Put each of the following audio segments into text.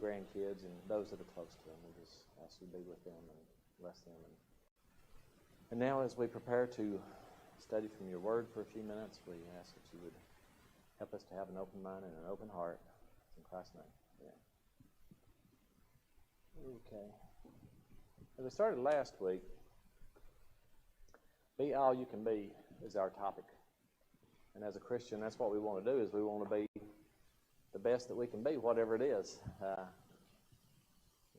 grandkids, and those that are close to them. We just ask you to be with them and bless them. And now as we prepare to study from your word for a few minutes, we ask that you would help us to have an open mind and an open heart. In Christ's name. Yeah. Okay. As we started last week, be all you can be is our topic. And as a Christian, that's what we want to do, is we want to be the best that we can be, whatever it is.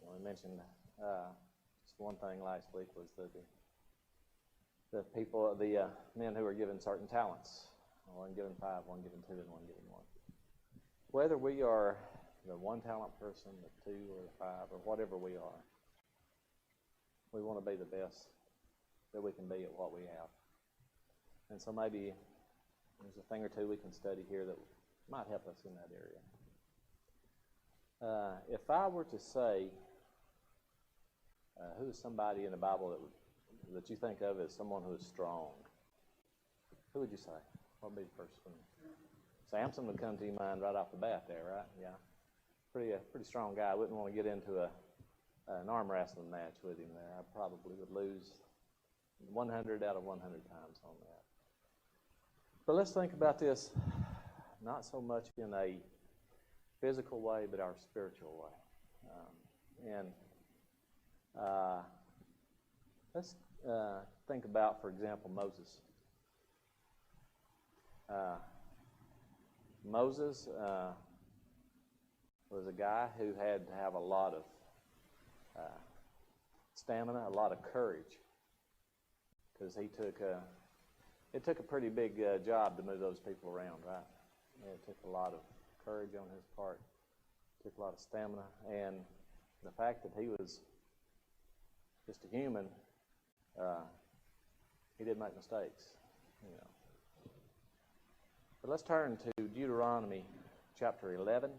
We mentioned just one thing last week was the men who were given certain talents. One given 5, one given 2, and one given 1. Whether we are the 1 talent person, the 2 or the 5, or whatever we are, we want to be the best that we can be at what we have. And so maybe there's a thing or two we can study here that might help us in that area. If I were to say, who is somebody in the Bible that you think of as someone who is strong, who would you say? What would be the first one? Samson would come to your mind right off the bat there, right? Yeah. Pretty strong guy. I wouldn't want to get into an arm wrestling match with him there. I probably would lose 100 out of 100 times on that. But let's think about this, not so much in a physical way, but our spiritual way. Let's think about, for example, Moses. Moses was a guy who had to have a lot of stamina, a lot of courage, because it took a pretty big job to move those people around, right? It took a lot of courage on his part, took a lot of stamina, and the fact that he was just a human, he did make mistakes, But let's turn to Deuteronomy chapter 11,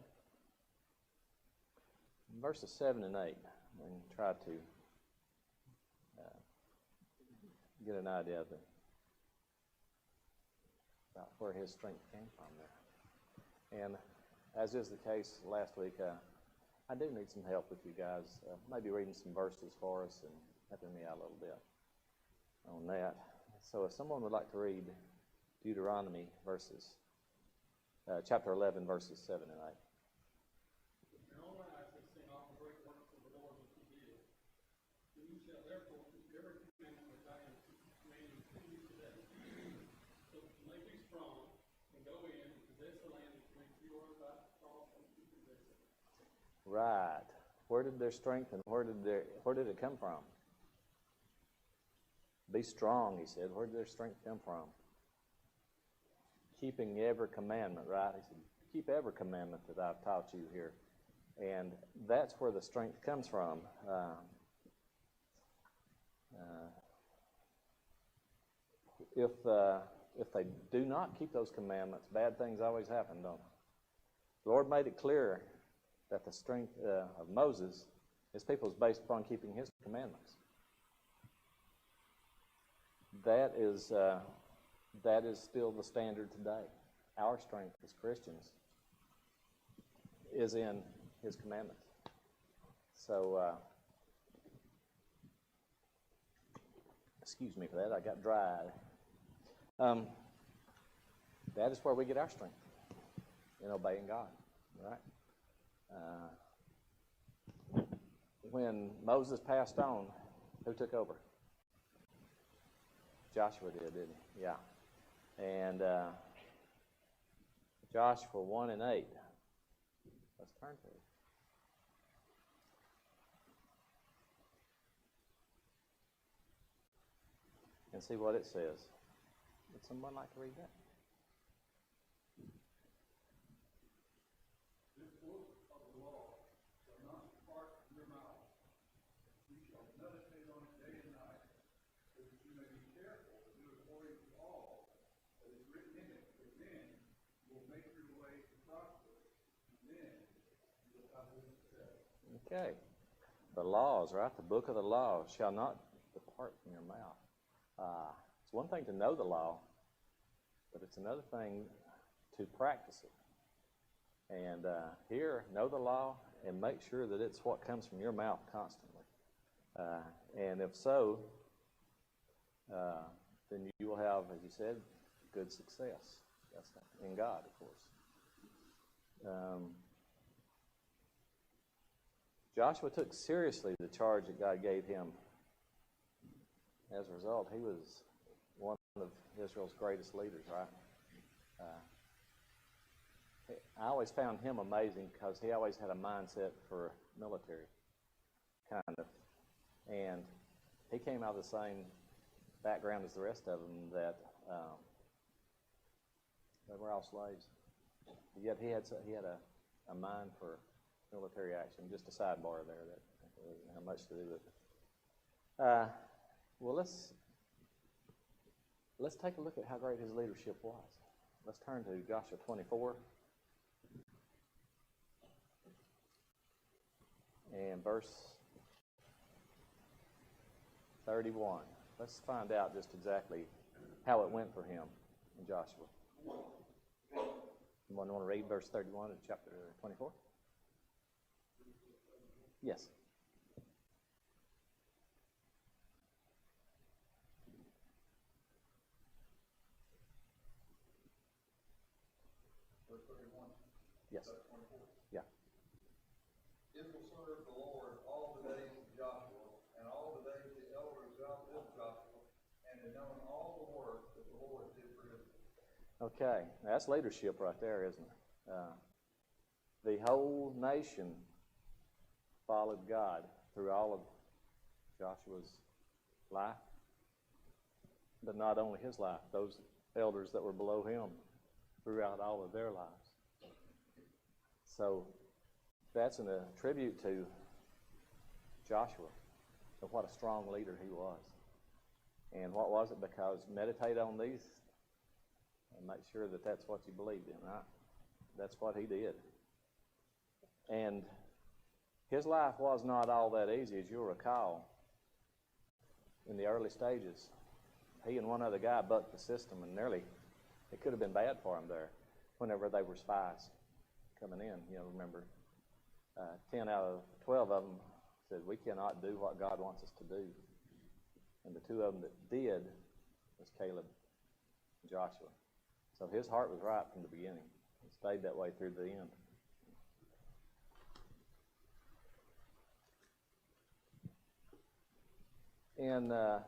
verses 7 and 8, and try to get an idea about where his strength came from there. And as is the case last week, I do need some help with you guys, maybe reading some verses for us and helping me out a little bit on that. So if someone would like to read Deuteronomy chapter 11, verses 7 and 8. And all night I shall sing all the great works of the Lord which he did. And you shall therefore keep every commandment which I am commanding to you today, so that you may be strong and go in and possess the land which you are about to cross into to possess it. Right. Where did their strength and where did it come from? Be strong, he said. Where did their strength come from? Keeping every commandment, right? He said, keep every commandment that I've taught you here. And that's where the strength comes from. If they do not keep those commandments, bad things always happen, don't they? The Lord made it clear that the strength of Moses, his people, is based upon keeping his commandments. That is still the standard today. Our strength as Christians is in his commandments. So, excuse me for that, I got dry. That is where we get our strength, in obeying God, right? When Moses passed on, who took over? Joshua did, didn't he? Yeah. And Joshua 1 and 8. Let's turn to it. And see what it says. Would someone like to read that? This book of the law shall not depart from your mouth. You shall meditate on it day and night, so that you may be careful to do according to all that is written in it. For then you will make your way to prosper, and then you will have good success. Okay. The laws, right? The book of the law shall not depart from your mouth. It's one thing to know the law, but it's another thing to practice it. And here, know the law and make sure that it's what comes from your mouth constantly. And if so, then you will have, as you said, good success. That's in God, of course. Joshua took seriously the charge that God gave him. As a result, he was one of Israel's greatest leaders, right? I always found him amazing because he always had a mindset for military, kind of. And he came out of the same background as the rest of them, that they were all slaves. Yet he had a mind for military action. Just a sidebar there that doesn't have much to do with it. Well, let's take a look at how great his leadership was. Let's turn to Joshua 24 and verse 31. Let's find out just exactly how it went for him in Joshua. You want to read verse 31 of chapter 24? Yes. Verse 31. Yes. 24. Yeah. Israel served the Lord all the days of Joshua, and all the days the elders outlived Joshua, and had known all the work that the Lord did for Israel. Okay, that's leadership right there, isn't it? The whole nation followed God through all of Joshua's life, but not only his life, those elders that were below him throughout all of their lives. So that's a tribute to Joshua, to what a strong leader he was. And what was it? Because meditate on these and make sure that that's what you believed in, right? That's what he did. And his life was not all that easy, as you'll recall. In the early stages, he and one other guy bucked the system, and nearly it could have been bad for him there whenever they were spies coming in. You know, remember, 10 out of 12 of them said, we cannot do what God wants us to do. And the two of them that did was Caleb and Joshua. So his heart was right from the beginning. It stayed that way through the end. In the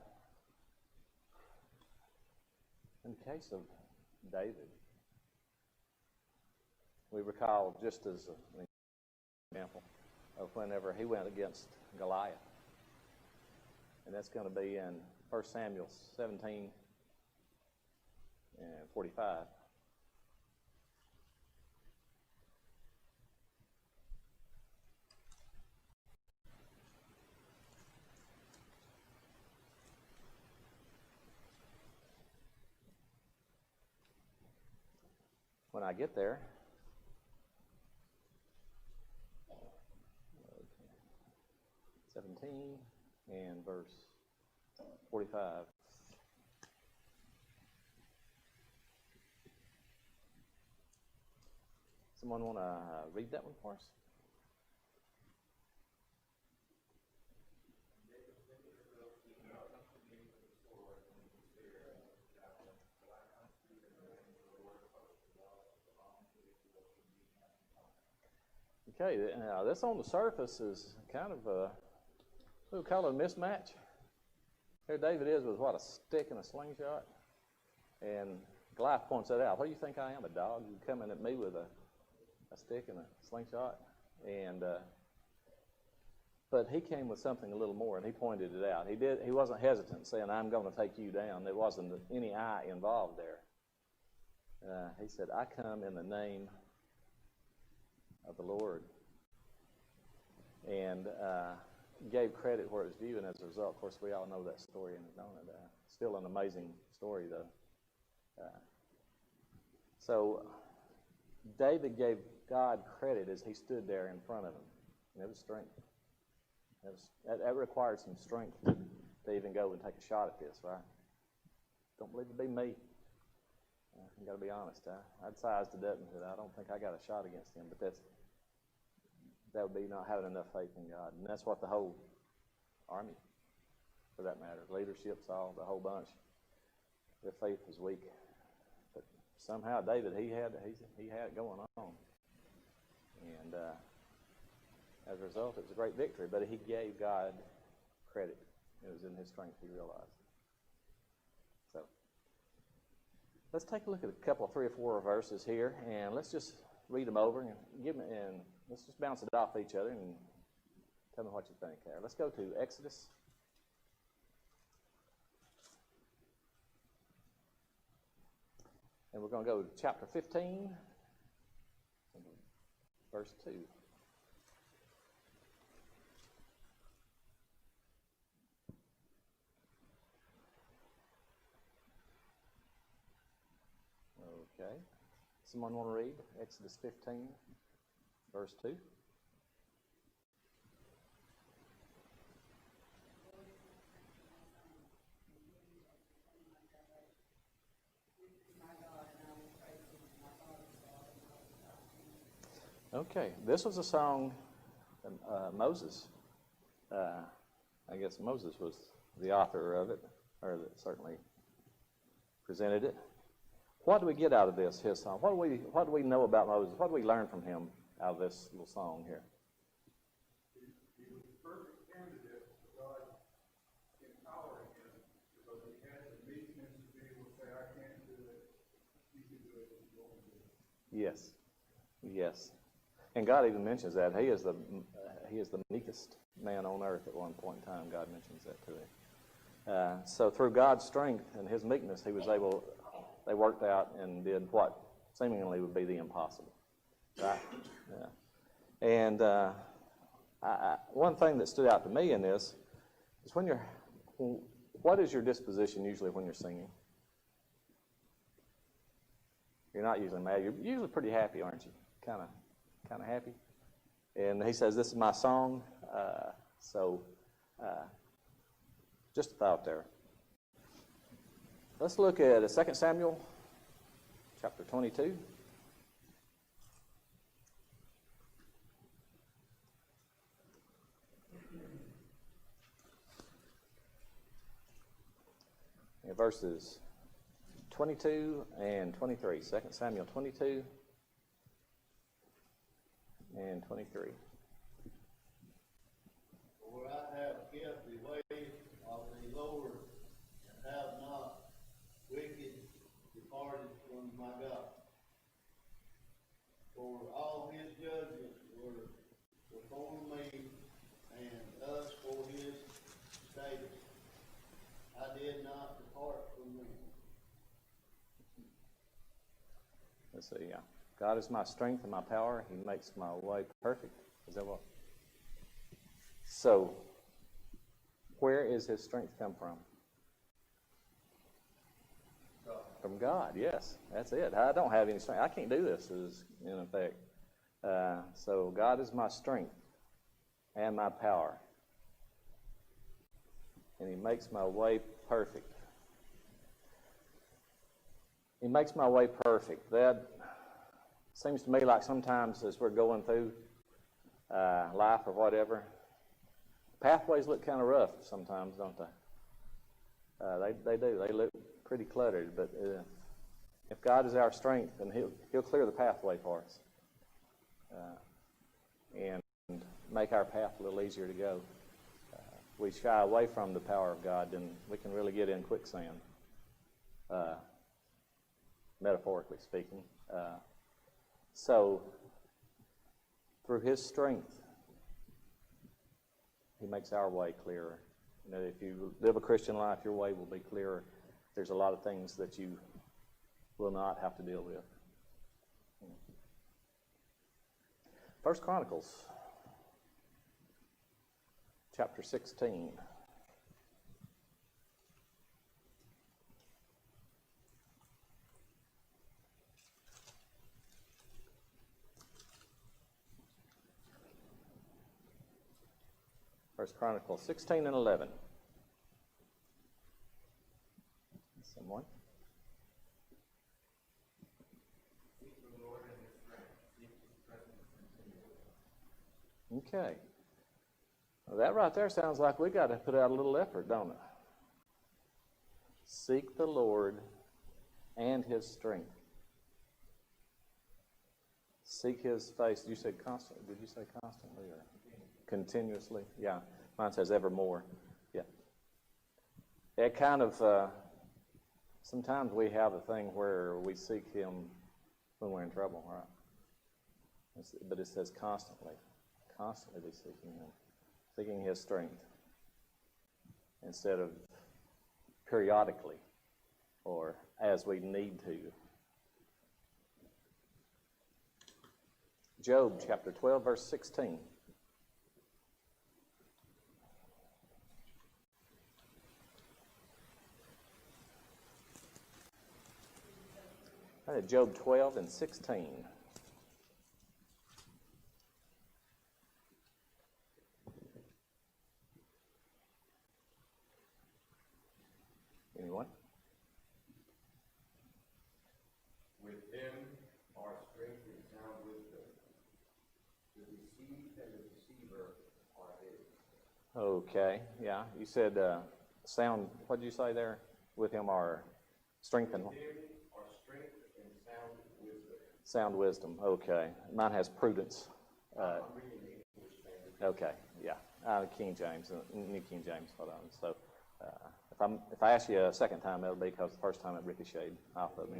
case of David, we recall, just as an example, of whenever he went against Goliath. And that's going to be in 1 Samuel 17 and 45. When I get there, okay, 17 and verse 45. Someone want to read that one for us? Okay, now this on the surface is kind of a, we'll call it a mismatch. Here David is with, what, a stick and a slingshot? And Goliath points that out. What do you think I am, a dog? You coming at me with a stick and a slingshot? And but he came with something a little more, and he pointed it out. He wasn't hesitant saying, I'm going to take you down. There wasn't any I involved there. He said, I come in the name of the Lord. And gave credit where it was due, and as a result, of course, we all know that story, and don't it? Still an amazing story, though. So David gave God credit as he stood there in front of him. And it was strength. That required some strength to even go and take a shot at this, right? Don't believe it'd be me. I got to be honest. I'd sized it up and said, I don't think I got a shot against him. But that would be not having enough faith in God. And that's what the whole army, for that matter, leadership's all, the whole bunch, their faith was weak. But somehow David, he had it going on. And as a result, it was a great victory. But he gave God credit. It was in his strength, he realized. So let's take a look at a couple of 3 or 4 verses here, and let's just read them over and let's just bounce it off each other and tell me what you think there. Let's go to Exodus. And we're going to go to chapter 15, verse 2. Okay. Someone want to read Exodus 15, verse 2? Okay, this was a song Moses, I guess Moses was the author of it, or certainly presented it. What do we get out of this, his song? What do we know about Moses? What do we learn from him out of this little song here? He was the perfect candidate for God empowering him because he had the meekness to be able to say, I can't do it. He can do it if you want to do it. Yes, yes. And God even mentions that. He is the meekest man on earth at one point in time. God mentions that to him. So through God's strength and his meekness, they worked out and did what seemingly would be the impossible. Right? Yeah. And one thing that stood out to me in this is what is your disposition usually when you're singing? You're not usually mad. You're usually pretty happy, aren't you? Kind of happy. And he says, this is my song. Just a thought there. Let's look at 2 Samuel chapter 22. And verses 22 and 23. 2 Samuel 22 and 23. For I have kept the way of the Lord, and have not wicked departed from my God. For all his judgments were before me, and us for his statutes. I did not depart from them. Let's see, yeah. God is my strength and my power. He makes my way perfect. Is that what? So, where is his strength come from? God. From God, yes. That's it. I don't have any strength. I can't do this, is in effect. So, God is my strength and my power. And he makes my way perfect. He makes my way perfect. That seems to me like sometimes as we're going through life or whatever, pathways look kind of rough sometimes, don't they? They do. They look pretty cluttered. But if God is our strength, then He'll clear the pathway for us and make our path a little easier to go. We shy away from the power of God, then we can really get in quicksand, metaphorically speaking. So, through his strength, he makes our way clearer. You know, if you live a Christian life, your way will be clearer. There's a lot of things that you will not have to deal with. 1 Chronicles, chapter 16. First Chronicles 16 and 11. Someone? Seek the Lord in his strength. Seek his presence continually. Okay. Well, that right there sounds like we got to put out a little effort, don't it? Seek the Lord and His strength. Seek His face. Did you say constantly? Did you say constantly or continuously? Yeah. Mine says evermore. Yeah. It kind of, sometimes we have a thing where we seek Him when we're in trouble, right? But it says constantly. Constantly be seeking Him. Seeking His strength. Instead of periodically or as we need to. Job chapter 12, verse 16. Job 12 and 16. Anyone? With him are strength and sound wisdom. The deceived and the deceiver are his. Okay, yeah. You said sound, what did you say there? With him are strength and... With him are strength and sound wisdom. Sound wisdom, okay. Mine has prudence. I'm reading the English Standard. Okay, yeah. King James, New King James, hold on. So if I ask you a second time, it'll be because the first time it ricocheted off of me.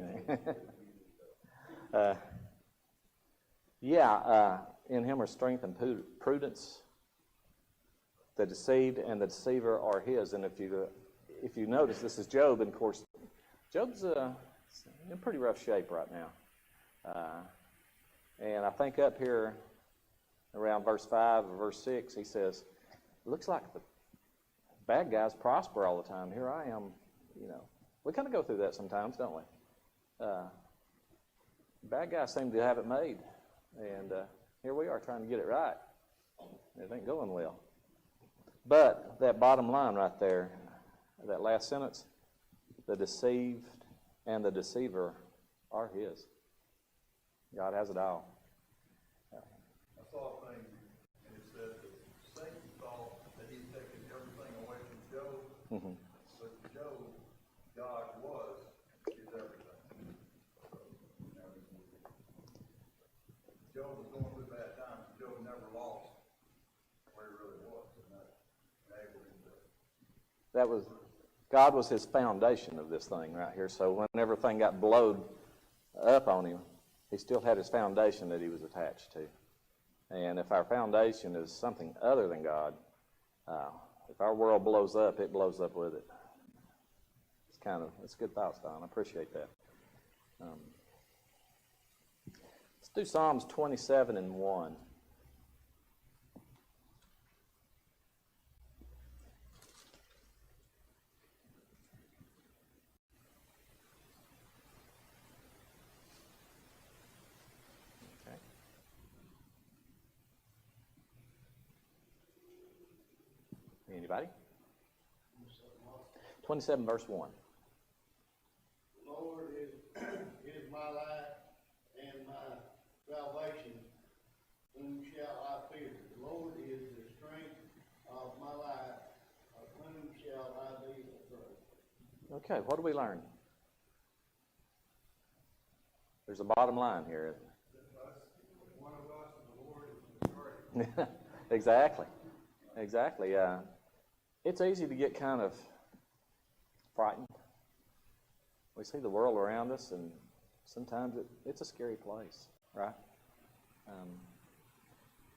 In him are strength and prudence. The deceived and the deceiver are his. And if you notice, this is Job, and of course, Job's in pretty rough shape right now. And I think up here around verse 5 or verse 6, he says, it looks like the bad guys prosper all the time. Here I am, We kind of go through that sometimes, don't we? Bad guys seem to have it made. And here we are trying to get it right. It ain't going well. But that bottom line right there, that last sentence, the deceived and the deceiver are his. God has it all. I saw a thing, and it said that Satan thought that he'd taken everything away from Job, Mm-hmm. but to Job, God was his everything. Job was going through bad times, but Job never lost where he really was, and that enabled him to. God was his foundation of this thing right here. So when everything got blowed up on him, he still had his foundation that he was attached to. And if our foundation is something other than God, if our world blows up, it blows up with it. It's good thoughts, Don. I appreciate that. Let's do Psalms 27 and 1. Anybody? 27 verse 1. Lord is my light and my salvation. Whom shall I fear? The Lord is the strength of my life. Of whom shall I be afraid? Okay, what do we learn? There's a bottom line here, isn't there? One of us and the Lord is the strength. Exactly. It's easy to get kind of frightened. We see the world around us, and sometimes it's a scary place, right?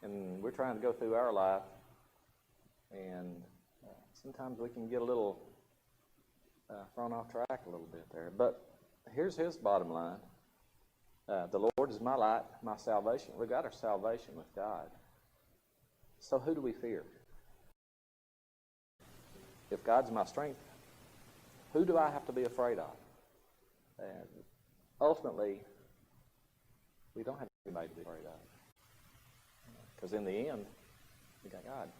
And we're trying to go through our life, and sometimes we can get a little thrown off track a little bit there. But here's his bottom line. The Lord is my light, my salvation. We've got our salvation with God. So who do we fear? If God's my strength, who do I have to be afraid of? And ultimately, we don't have anybody to be afraid of. Because in the end, we got God.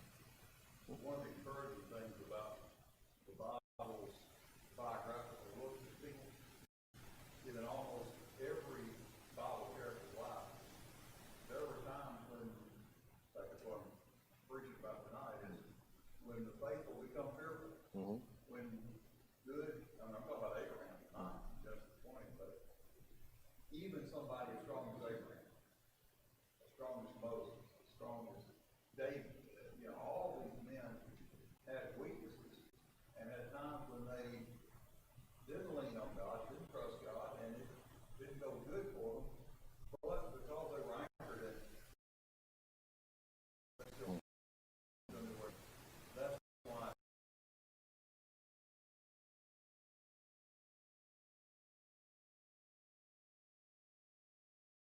One of the encouraging things about the Bible's biographical look at people is in almost every Bible character's life, there were times when, like from when the faithful become fearful. Mm-hmm.